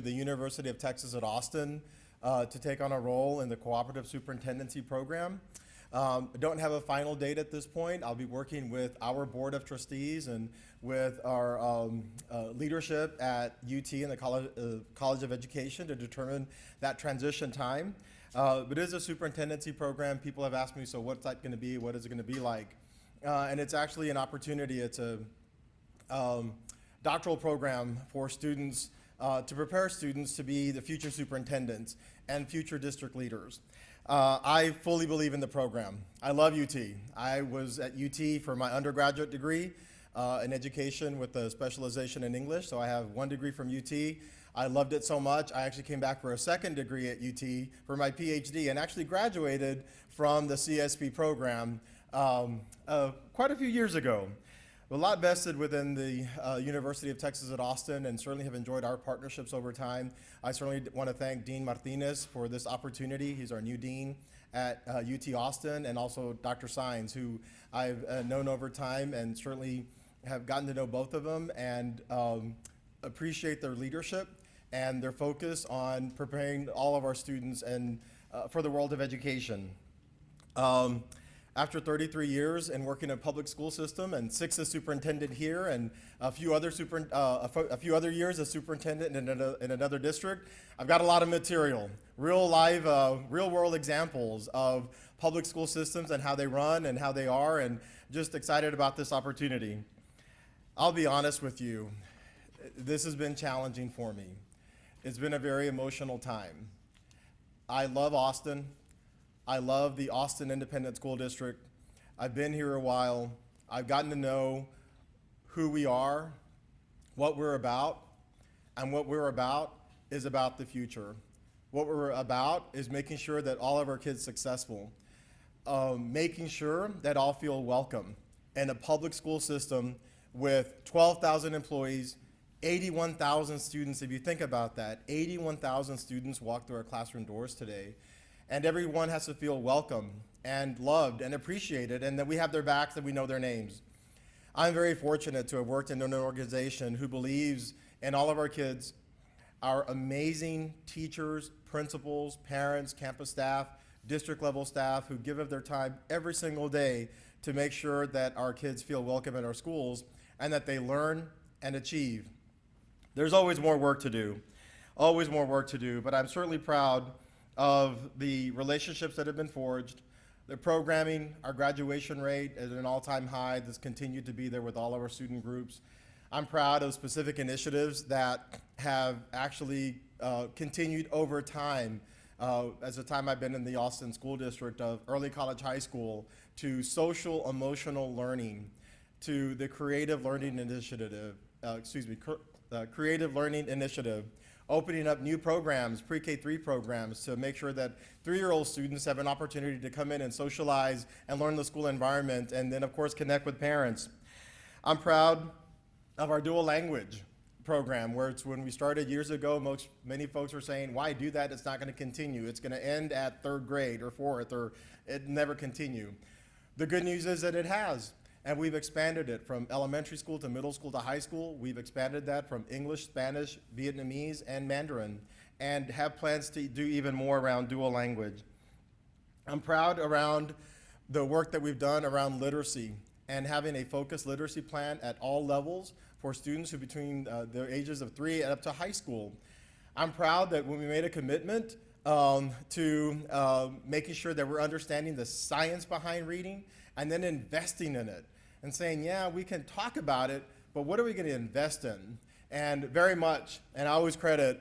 the University of Texas at Austin to take on a role in the cooperative superintendency program. I don't have a final date at this point. I'll be working with our board of trustees and with our leadership at UT and the College of Education to determine that transition time. But it is a superintendency program. People have asked me, so what's that going to be? What is it going to be like? And it's actually an opportunity. It's a doctoral program for students to prepare students to be the future superintendents and future district leaders. I fully believe in the program. I love UT. I was at UT for my undergraduate degree in education with a specialization in English, so I have one degree from UT. I loved it so much, I actually came back for a second degree at UT for my PhD and actually graduated from the CSP program quite a few years ago. A lot vested within the University of Texas at Austin and certainly have enjoyed our partnerships over time. I certainly want to thank Dean Martinez for this opportunity. He's our new dean at UT Austin, and also Dr. Sines, who I've known over time and certainly have gotten to know both of them and appreciate their leadership and their focus on preparing all of our students and for the world of education. After 33 years in working in a public school system and 6 as superintendent here and a few other years as superintendent in another district, I've got a lot of material, real world examples of public school systems and how they run and how they are, and just excited about this opportunity. I'll be honest with you, this has been challenging for me. It's been a very emotional time. I love Austin. I love the Austin Independent School District. I've been here a while. I've gotten to know who we are, what we're about, and what we're about is about the future. What we're about is making sure that all of our kids are successful, making sure that all feel welcome in a public school system with 12,000 employees, 81,000 students. If you think about that, 81,000 students walk through our classroom doors today. And everyone has to feel welcome and loved and appreciated, and that we have their backs and we know their names. I'm very fortunate to have worked in an organization who believes in all of our kids, our amazing teachers, principals, parents, campus staff, district level staff who give of their time every single day to make sure that our kids feel welcome in our schools and that they learn and achieve. There's always more work to do, but I'm certainly proud of the relationships that have been forged, the programming. Our graduation rate is at an all-time high that's continued to be there with all of our student groups. I'm proud of specific initiatives that have actually continued over time, as the time I've been in the Austin School District, of early college high school to social emotional learning to the Creative Learning Initiative, Creative Learning Initiative, opening up new programs, pre-K3 programs, to make sure that 3-year-old students have an opportunity to come in and socialize and learn the school environment, and then of course connect with parents. I'm proud of our dual language program, where it's when we started years ago, many folks were saying, why do that? It's not going to continue. It's going to end at 3rd grade or 4th, or it never continue. The good news is that it has. And we've expanded it from elementary school to middle school to high school. We've expanded that from English, Spanish, Vietnamese, and Mandarin, and have plans to do even more around dual language. I'm proud around the work that we've done around literacy and having a focused literacy plan at all levels for students who between the ages of 3 and up to high school. I'm proud that when we made a commitment to making sure that we're understanding the science behind reading and then investing in it, and saying, yeah, we can talk about it, but what are we going to invest in? And very much, and I always credit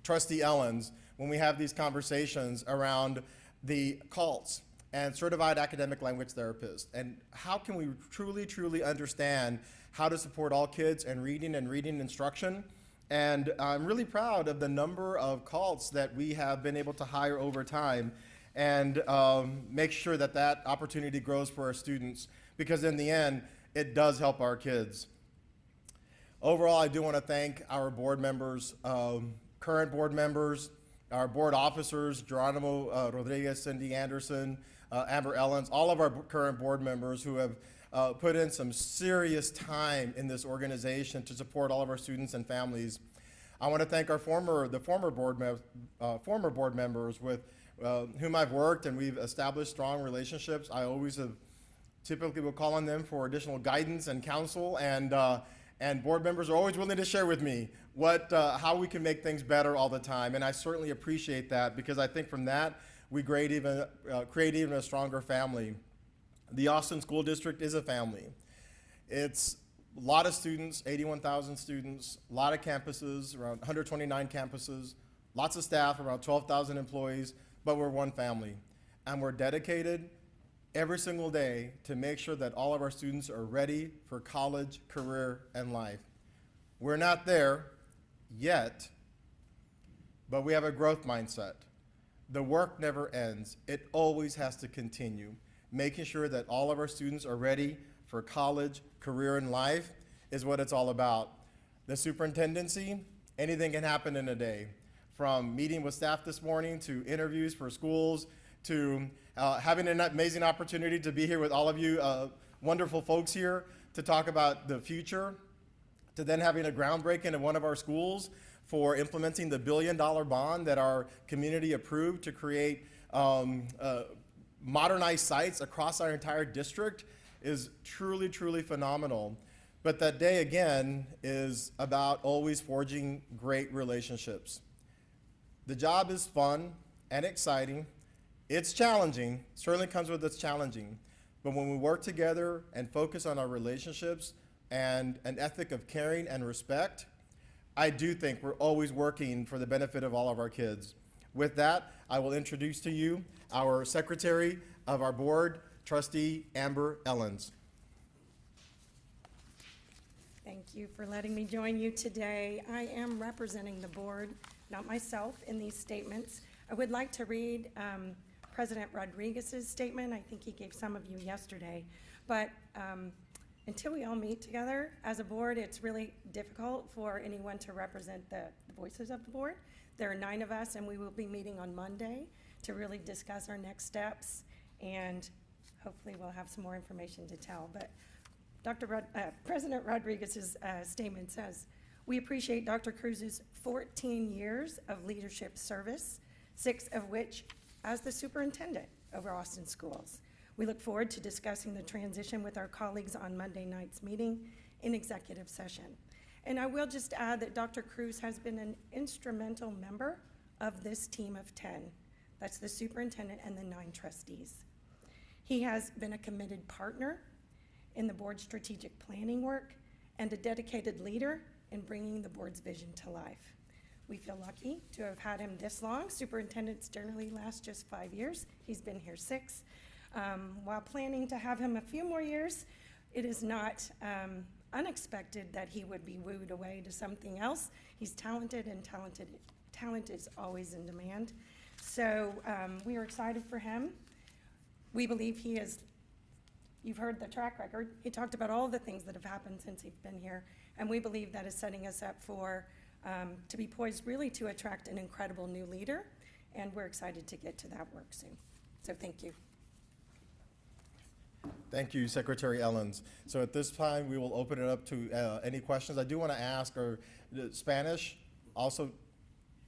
Trustee Ellens when we have these conversations around the CALTs and Certified Academic Language Therapists, and how can we truly understand how to support all kids in reading and reading instruction. And I'm really proud of the number of CALTs that we have been able to hire over time, and make sure that that opportunity grows for our students, because in the end, it does help our kids. Overall, I do want to thank our board members, current board members, our board officers, Geronimo Rodriguez, Cindy Anderson, Amber Ellens, all of our current board members who have put in some serious time in this organization to support all of our students and families. I want to thank our former board members with whom I've worked, and we've established strong relationships. I always have typically will call on them for additional guidance and counsel, and board members are always willing to share with me how we can make things better all the time, and I certainly appreciate that, because I think from that we create even a stronger family. The Austin School District is a family. It's a lot of students, 81,000 students, a lot of campuses, around 129 campuses, lots of staff, around 12,000 employees, but we're one family, and we're dedicated every single day to make sure that all of our students are ready for college, career, and life. We're not there yet, but we have a growth mindset. The work never ends. It always has to continue. Making sure that all of our students are ready for college, career, and life is what it's all about. The superintendency, anything can happen in a day. From meeting with staff this morning, to interviews for schools, to having an amazing opportunity to be here with all of you wonderful folks here to talk about the future, to then having a groundbreaking in one of our schools for implementing the $1 billion bond that our community approved to create modernized sites across our entire district is truly, truly phenomenal. But that day, again, is about always forging great relationships. The job is fun and exciting. It's challenging, certainly comes with its challenging, but when we work together and focus on our relationships and an ethic of caring and respect, I do think we're always working for the benefit of all of our kids. With that, I will introduce to you our Secretary of our Board, Trustee Amber Ellens. Thank you for letting me join you today. I am representing the board, not myself, in these statements. I would like to read President Rodriguez's statement. I think he gave some of you yesterday. But until we all meet together as a board, it's really difficult for anyone to represent the voices of the board. There are 9 of us, and we will be meeting on Monday to really discuss our next steps, and hopefully we'll have some more information to tell. But President Rodriguez's statement says, "We appreciate Dr. Cruz's 14 years of leadership service, 6 of which as the superintendent of our Austin schools. We look forward to discussing the transition with our colleagues on Monday night's meeting in executive session." And I will just add that Dr. Cruz has been an instrumental member of this team of 10. That's the superintendent and the 9 trustees. He has been a committed partner in the board's strategic planning work and a dedicated leader in bringing the board's vision to life. We feel lucky to have had him this long. Superintendents generally last just 5 years. He's been here 6. While planning to have him a few more years, it is not unexpected that he would be wooed away to something else. He's talented, and talent is always in demand. So we are excited for him. We believe he is, you've heard the track record. He talked about all the things that have happened since he's been here, and we believe that is setting us up for to be poised really to attract an incredible new leader, and we're excited to get to that work soon. So thank you. Thank you, Secretary Ellens. So at this time, we will open it up to any questions. I do want to ask, are Spanish also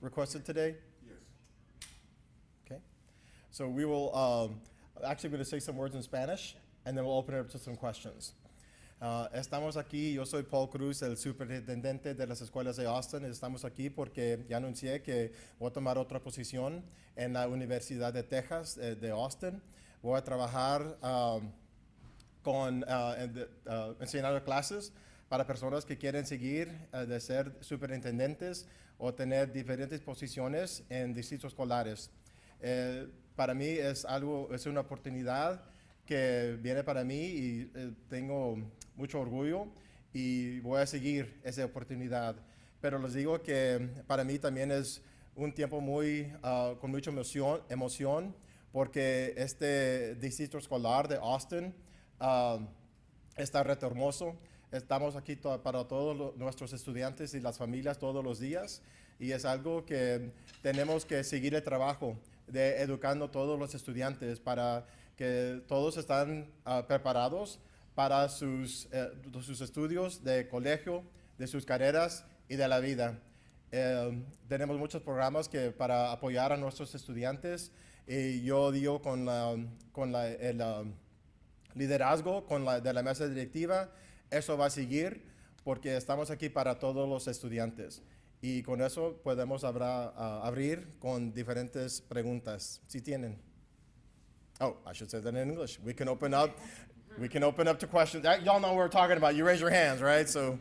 requested today? Yes. Okay. So we will, actually going to say some words in Spanish, and then we'll open it up to some questions. Estamos aquí, yo soy Paul Cruz, el superintendente de las escuelas de Austin. Estamos aquí porque ya anuncié que voy a tomar otra posición en la Universidad de Texas de Austin. Voy a trabajar enseñando clases para personas que quieren seguir de ser superintendentes o tener diferentes posiciones en distritos escolares. Para mí es una oportunidad que viene para mí y tengo mucho orgullo y voy a seguir esa oportunidad. Pero les digo que para mí también es un tiempo con mucha emoción porque este distrito escolar de Austin está reto hermoso. Estamos aquí para todos nuestros estudiantes y las familias todos los días, y es algo que tenemos que seguir el trabajo de educando a todos los estudiantes para que todos están preparados para sus estudios de colegio, de sus carreras y de la vida. Tenemos muchos programas que para apoyar a nuestros estudiantes. Y yo digo el liderazgo de la mesa directiva, eso va a seguir porque estamos aquí para todos los estudiantes. Y con eso podemos abrir con diferentes preguntas, si tienen. Oh, I should say that in English. We can open up to questions. Y'all know what we're talking about. You raise your hands, right? So.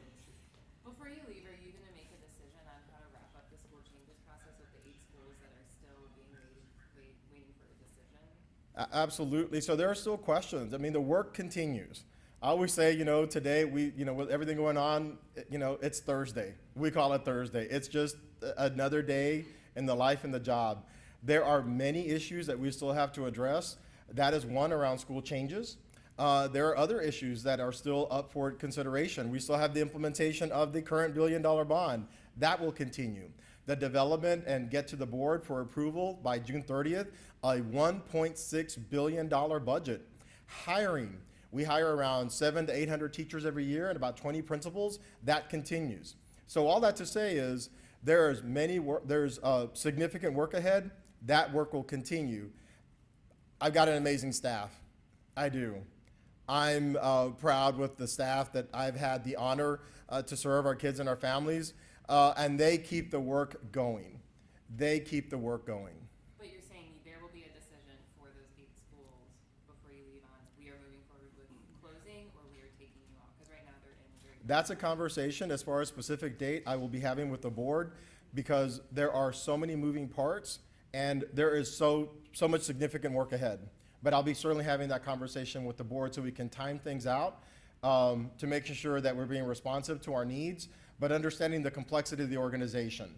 Before you leave, are you going to make a decision on how to wrap up the school changes process with the 8 schools that are still waiting for a decision? Absolutely. So there are still questions. I mean, the work continues. I always say, today with everything going on, it's Thursday. We call it Thursday. It's just another day in the life and the job. There are many issues that we still have to address. That is one around school changes. There are other issues that are still up for consideration. We still have the implementation of the current $1 billion bond. That will continue. The development and get to the board for approval by June 30th, a $1.6 billion budget. Hiring. We hire around 700 to 800 teachers every year and about 20 principals. That continues. So all that to say is there's significant work ahead. That work will continue. I've got an amazing staff. I do. I'm proud with the staff that I've had the honor to serve our kids and our families, and they keep the work going. They keep the work going. But you're saying there will be a decision for those 8 schools before you leave on, we are moving forward with closing or we are taking you off? Because right now they're in very. That's a conversation as far as specific date I will be having with the board because there are so many moving parts and there is so much significant work ahead. But I'll be certainly having that conversation with the board so we can time things out to make sure that we're being responsive to our needs, but understanding the complexity of the organization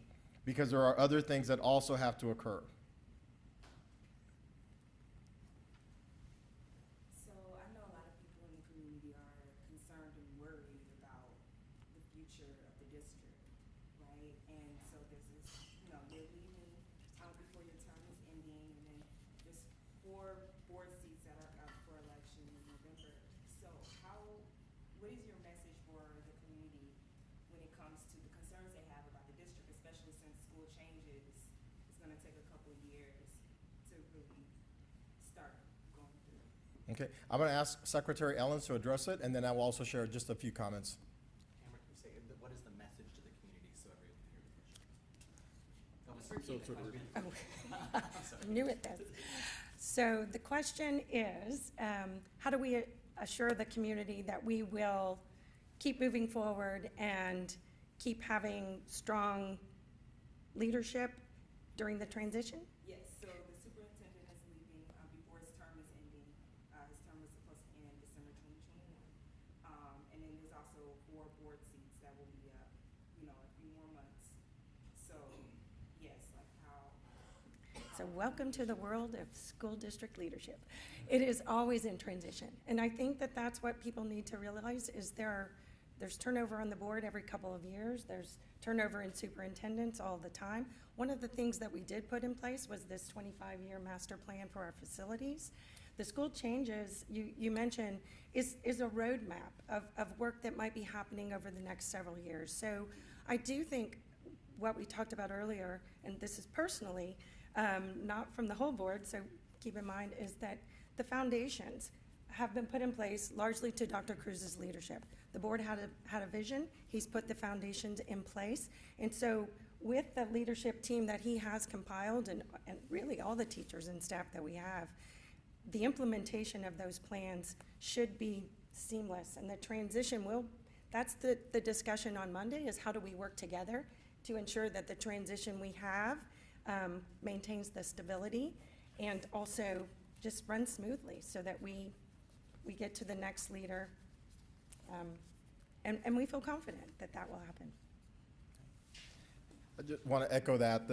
because there are other things that also have to occur. So I know a lot of people in the community are concerned and worried about the future of the district, right? And so there's this, you're leaving before your term is ending, and then there's 4 board seats that are up for election in November. So what is your message for the community when it comes to the concerns they have about the district, especially since school changes, it's going to take a couple of years to really start going through? Okay, I'm going to ask Secretary Ellens to address it, and then I will also share just a few comments. Cameron, can you say what is the message to the community so everyone can hear the question? Just repeat the question. I knew it does. So the question is, how do we assure the community that we will keep moving forward and keep having strong leadership during the transition? Yes, so the superintendent is leaving before his term is ending. His term is supposed to end December 2021. And then there's also 4 board seats that will be up, a few more months. So, yes, like how. So welcome to the world of school district leadership. It is always in transition. And I think that that's what people need to realize is there's turnover on the board every couple of years. There's turnover in superintendents all the time. One of the things that we did put in place was this 25-year master plan for our facilities. The school changes, you mentioned, is a roadmap of work that might be happening over the next several years. So I do think what we talked about earlier, and this is personally, not from the whole board, so keep in mind, is that the foundations have been put in place largely to Dr. Cruz's leadership. The board had a vision. He's put the foundations in place. And so with the leadership team that he has compiled and really all the teachers and staff that we have, the implementation of those plans should be seamless. And the transition that's the discussion on Monday is how do we work together to ensure that the transition we have maintains the stability and also just runs smoothly so that we get to the next leader and we feel confident that that will happen. I just want to echo that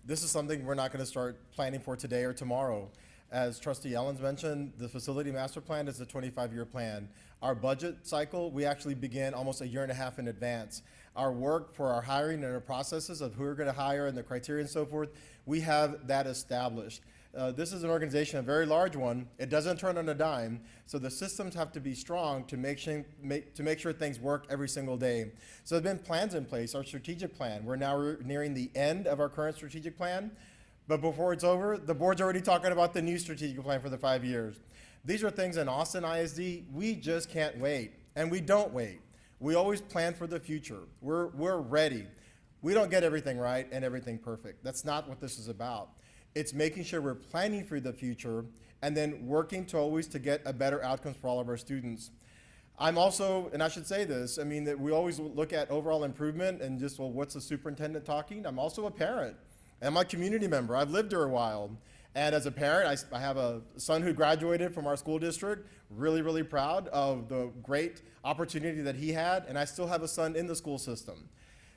this is something we're not going to start planning for today or tomorrow. As Trustee Ellens mentioned, the facility master plan is a 25-year plan. Our budget cycle, we actually begin almost a year and a half in advance. Our work for our hiring and our processes of who we're going to hire and the criteria and so forth, we have that established. This is an organization, a very large one. It doesn't turn on a dime, so the systems have to be strong to make sure things work every single day. So there have been plans in place, our strategic plan. We're now nearing the end of our current strategic plan, but before it's over, the board's already talking about the new strategic plan for the 5 years. These are things in Austin ISD, we just can't wait, and we don't wait. We always plan for the future. We're ready. We don't get everything right and everything perfect. That's not what this is about. It's making sure we're planning for the future and then working to always to get a better outcomes for all of our students. I'm also, and I should say this, I mean that we always look at overall improvement and just, well, what's the superintendent talking? I'm also a parent and I'm a community member. I've lived here a while. And as a parent, I have a son who graduated from our school district, really, really proud of the great opportunity that he had, and I still have a son in the school system.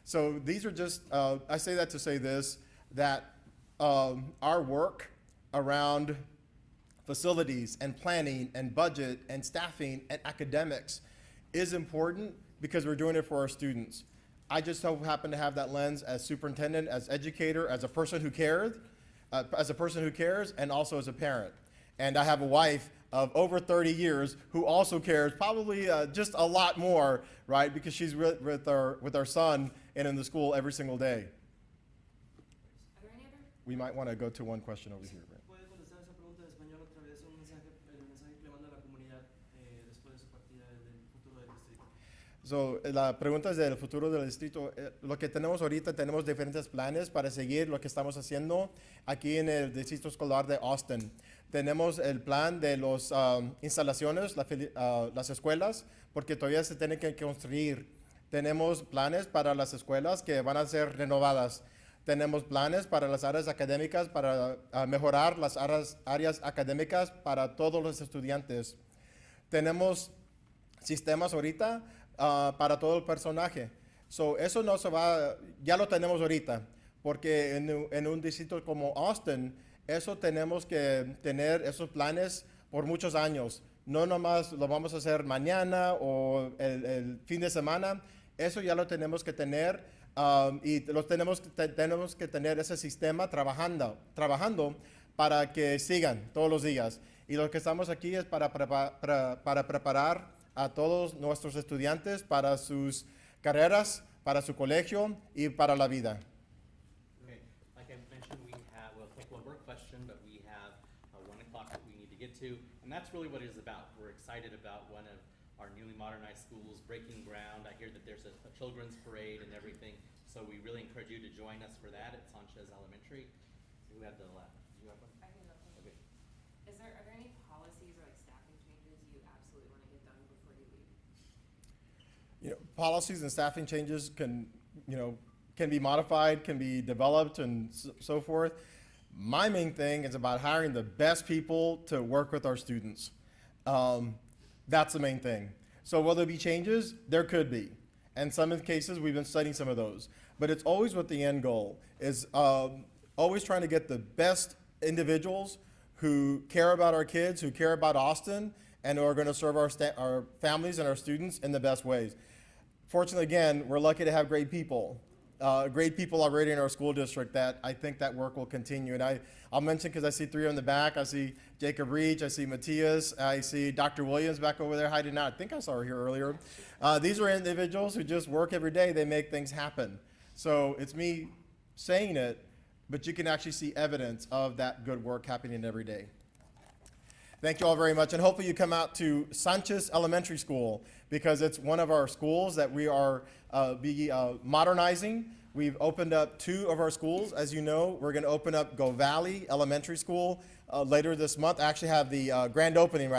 So these are just, I say that to say this, that our work around facilities and planning and budget and staffing and academics is important because we're doing it for our students. I just so happen to have that lens as superintendent, as educator, as a person who cares, and also as a parent. And I have a wife of over 30 years who also cares, probably just a lot more, right? Because she's with our son and in the school every single day. Are there any other? We might want to go to one question over here. Right? ¿Puede contestar esa pregunta en español otra vez? El mensaje que le manda a la comunidad después de su partida del futuro del distrito. So, la pregunta es del futuro del distrito. Lo que tenemos ahorita, tenemos diferentes planes para seguir lo que estamos haciendo aquí en el distrito escolar de Austin. Tenemos el plan de las instalaciones, las escuelas, porque todavía se tienen que construir. Tenemos planes para las escuelas que van a ser renovadas. Tenemos planes para las áreas académicas, para mejorar las áreas académicas para todos los estudiantes. Tenemos sistemas ahorita para todo el personaje. So, eso no se va, ya lo tenemos ahorita, porque en un distrito como Austin, eso tenemos que tener esos planes por muchos años. No nomás lo vamos a hacer mañana o el fin de semana, eso ya lo tenemos que tener y tenemos que tener ese sistema trabajando para que sigan todos los días. Y lo que estamos aquí es para preparar a todos nuestros estudiantes para sus carreras, para su colegio y para la vida. Okay, like I mentioned, we'll take one more question, but we have 1 o'clock that we need to get to, and that's really what it is about. We're excited about one of our newly modernized schools breaking ground. I hear that there's a children's parade and everything, so we really encourage you to join us for that at Sanchez Elementary. Who had the last? You have one? I can go. Okay. Are there any policies or like staffing changes you absolutely want to get done before you leave? You know, policies and staffing changes can be modified, can be developed, and so forth. My main thing is about hiring the best people to work with our students. That's the main thing. So will there be changes? There could be. And some of the cases, we've been studying some of those. But it's always with the end goal, is always trying to get the best individuals who care about our kids, who care about Austin, and who are going to serve our families and our students in the best ways. Fortunately, again, we're lucky to have great people already in our school district that I think that work will continue. And I'll mention, because I see 3 in the back. I see Jacob Reach, I see Matthias, I see Dr. Williams back over there hiding out. I think I saw her here earlier. These are individuals who just work every day. They make things happen. So it's me saying it, but you can actually see evidence of that good work happening every day. Thank you all very much, and hopefully you come out to Sanchez Elementary School, because it's one of our schools that we are modernizing. We've opened up 2 of our schools. As you know, we're going to open up Go Valley Elementary School later this month. I actually have the grand opening,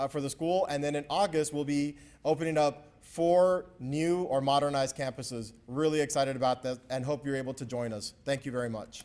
for the school, and then in August we'll be opening up 4 new or modernized campuses. Really excited about that, and hope you're able to join us. Thank you very much.